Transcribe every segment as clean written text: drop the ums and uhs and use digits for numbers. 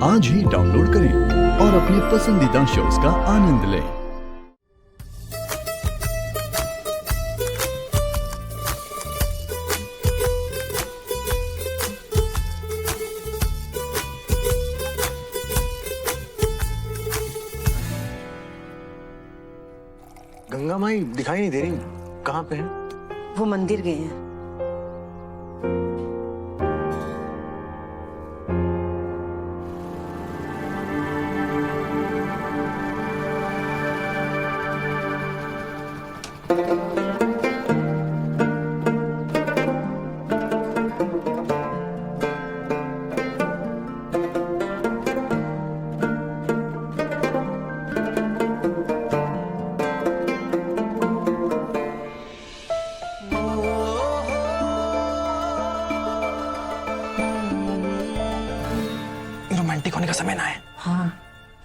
आज ही डाउनलोड करें और अपने पसंदीदा शोज का आनंद लें। गंगा माई दिखाई नहीं दे रही, कहाँ पे हैं? वो मंदिर गए हैं। रोमांटिक होने का समय ना है। हाँ,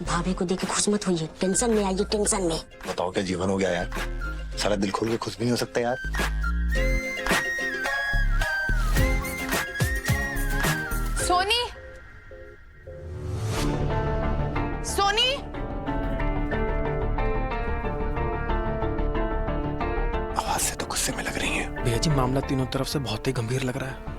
भाभी को देख के खुश मत होइए, टेंशन में आइए, टेंशन में। बताओ क्या जीवन हो गया यार, सारा दिल खोल के खुश भी नहीं हो सकता यार। सोनी, सोनी, आवाज से तो गुस्से में लग रही है। भैया जी मामला तीनों तरफ से बहुत ही गंभीर लग रहा है।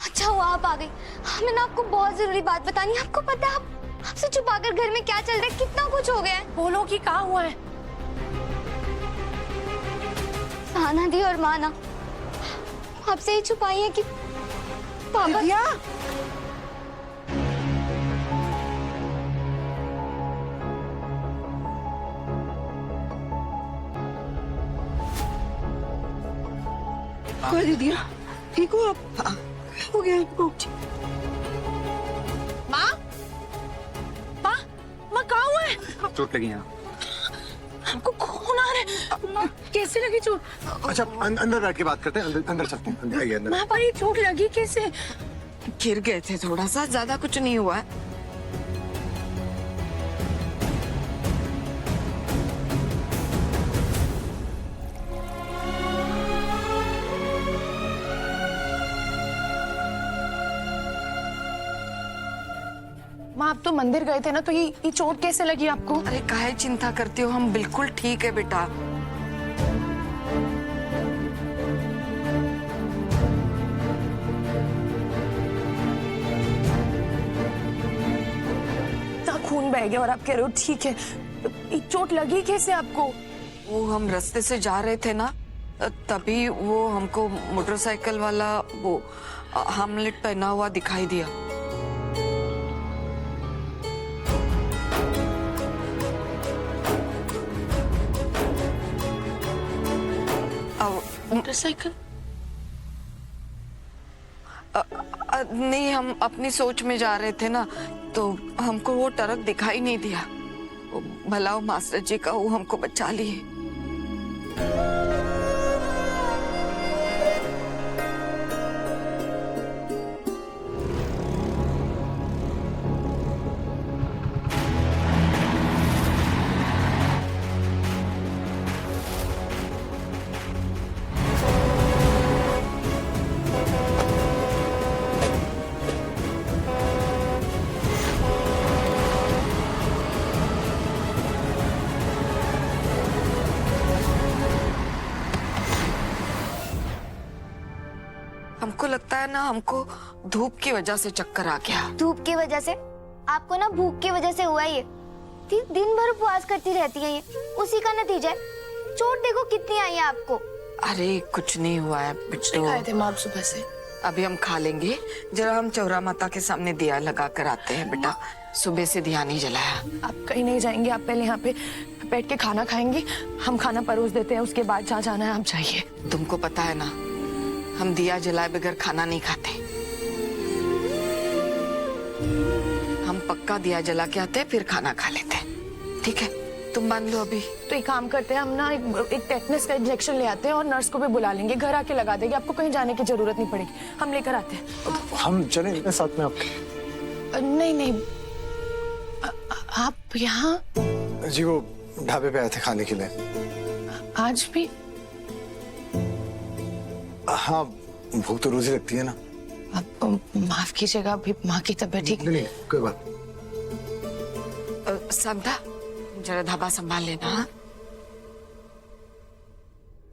अच्छा हुआ आप आ गई। मैंने आपको बहुत जरूरी बात बतानी है। आपको पता है आपसे छुपाकर घर में क्या चल रहा है, कितना कुछ हो गया है। बोलो कि कहाँ हुआ है। साना दी और माना आपसे ही छुपाई है कि पापा दीदी ठीक हो आप? हो गया आपको? माँ, माँ, माँ कहाँ हुआ है? चोट लगी यहाँ। हमको खून आ रहा है। माँ कैसे लगी चोट? अच्छा अंदर बैठ के बात करते हैं, अंदर चलते हैं। अंदर आइए, अंदर। माँ भाई चोट लगी कैसे? गिर गए थे थोड़ा सा, ज्यादा कुछ नहीं हुआ है। माँ आप तो मंदिर गए थे ना, तो ये चोट कैसे लगी आपको? अरे काहे चिंता करती हो, हम बिल्कुल ठीक है बेटा। इतना खून बह गया और आप कह रहे हो ठीक है। ये चोट लगी कैसे आपको? वो हम रास्ते से जा रहे थे ना, तभी वो हमको मोटरसाइकिल वाला वो हेमलेट पहना हुआ दिखाई दिया। मोटरसाइकिल? नहीं, हम अपनी सोच में जा रहे थे ना, तो हमको वो ट्रक दिखाई नहीं दिया। भला वो मास्टर जी का वो हमको बचा लिए। हमको लगता है ना, हमको धूप की वजह से चक्कर आ गया। धूप की वजह से? आपको ना भूख की वजह से हुआ ये। दिन भर उपवास करती रहती है, ये उसी का नतीजा है। चोट देखो कितनी आई है आपको। अरे कुछ नहीं हुआ है बिट्टू। खाए थे माँ सुबह से। अभी हम खा लेंगे, जरा हम चौरा माता के सामने दिया लगा कर आते हैं बेटा। सुबह से दिया नहीं जलाया। आप कहीं नहीं जाएंगे, आप पहले यहाँ पे बैठ के खाना खाएंगे। हम खाना परोस देते हैं, उसके बाद जहाँ जाना है आप जाइए। तुमको पता है ना, हम दिया जलाए बगैर खाना नहीं खाते। हम पक्का दिया जला के आते, फिर खाना खा लेते। ठीक है, तुम मान लो अभी। तो एक काम करते हैं, हम ना एक टेटनस का इंजेक्शन ले आते हैं और नर्स को भी बुला लेंगे, घर आके लगा देंगे, आपको कहीं जाने की जरूरत नहीं पड़ेगी, हम लेकर आते हैं। हम चलें साथ में आपके? नहीं नहीं, आप यहाँ जी वो ढाबे पे आए थे खाने के लिए। आज भी? हाँ, भूख तो रोज ही लगती है ना। अब माफ कीजिएगा, अभी माँ की तबीयत ठीक नहीं कोई बात। समझा, जरा ढाबा संभाल लेना। हाँ?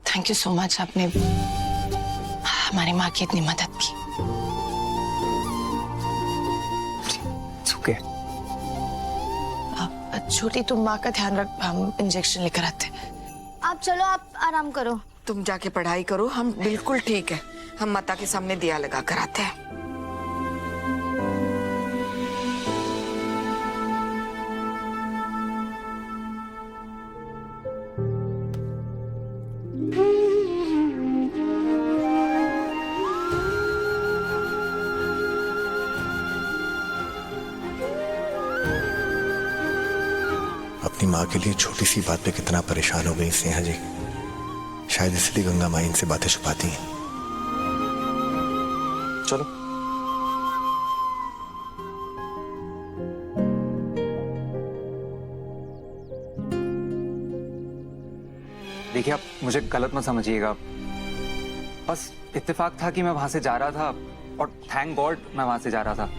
थैंक यू सो मच, आपने हमारी माँ की इतनी मदद की। ओके। अब छोटी तुम माँ का ध्यान रख, हम इंजेक्शन लेकर आते। आप चलो, आप आराम करो। तुम जाके पढ़ाई करो, हम बिल्कुल ठीक है। हम माता के सामने दिया लगा कर आते हैं। अपनी माँ के लिए छोटी सी बात पे कितना परेशान हो गई स्नेहा जी। शायद इसलिए गंगा माँ इनसे बातें छुपाती हैं। चलो। देखिए, आप मुझे गलत मत समझिएगा, बस इत्तेफाक था कि मैं वहां से जा रहा था और थैंक गॉड मैं वहां से जा रहा था।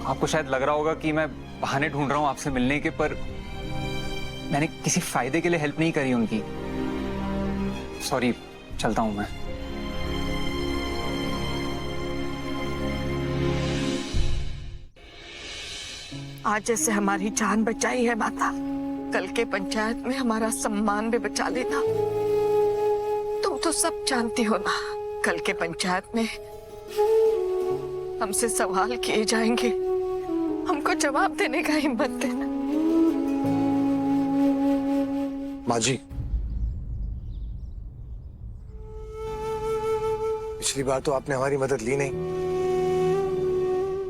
आपको शायद लग रहा होगा कि मैं बहाने ढूंढ रहा हूं आपसे मिलने के, पर मैंने किसी फायदे के लिए हेल्प नहीं करी उनकी। सॉरी, चलता हूं मैं। आज जैसे हमारी जान बचाई है माता, कल के पंचायत में हमारा सम्मान भी बचा लेना। तुम तो सब जानती हो ना, कल के पंचायत में हमसे सवाल किए जाएंगे, हमको जवाब देने का हिम्मत देना। माँ जी, पिछली बार तो आपने हमारी मदद ली नहीं,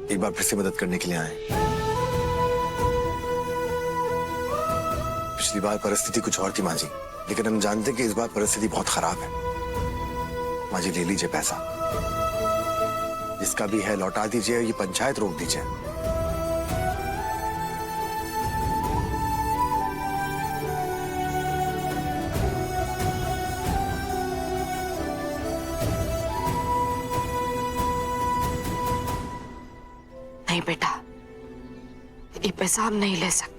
एक बार फिर से मदद करने के लिए आए। पिछली बार परिस्थिति कुछ और थी माँ जी, लेकिन हम जानते कि इस बार परिस्थिति बहुत खराब है। माँ जी, ले लीजिए पैसा, जिसका भी है लौटा दीजिए, ये पंचायत रोक दीजिए। नहीं बेटा, ये पैसा हम नहीं ले सकते।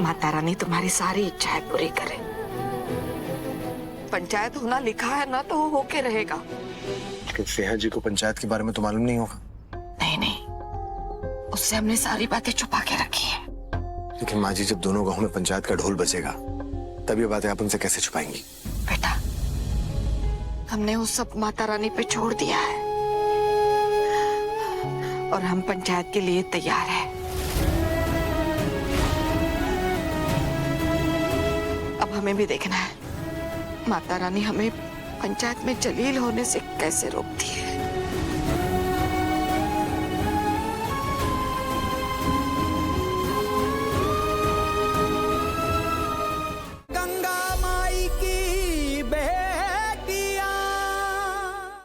माता रानी तुम्हारी सारी इच्छाएं पूरी करे। पंचायत होना लिखा है ना, तो वो होके रहेगा। लेकिन स्नेहा जी को पंचायत के बारे में तो मालूम नहीं होगा। नहीं नहीं, उससे हमने सारी बातें छुपा के रखी है। लेकिन माँ जी, जब दोनों गांव में पंचायत का ढोल बजेगा, तब ये बातें आप उनसे कैसे छुपाएंगी? बेटा, हमने वो सब माता रानी पे छोड़ दिया है और हम पंचायत के लिए तैयार हैं। अब हमें भी देखना है माता रानी हमें पंचायत में जलील होने से कैसे रोकती है।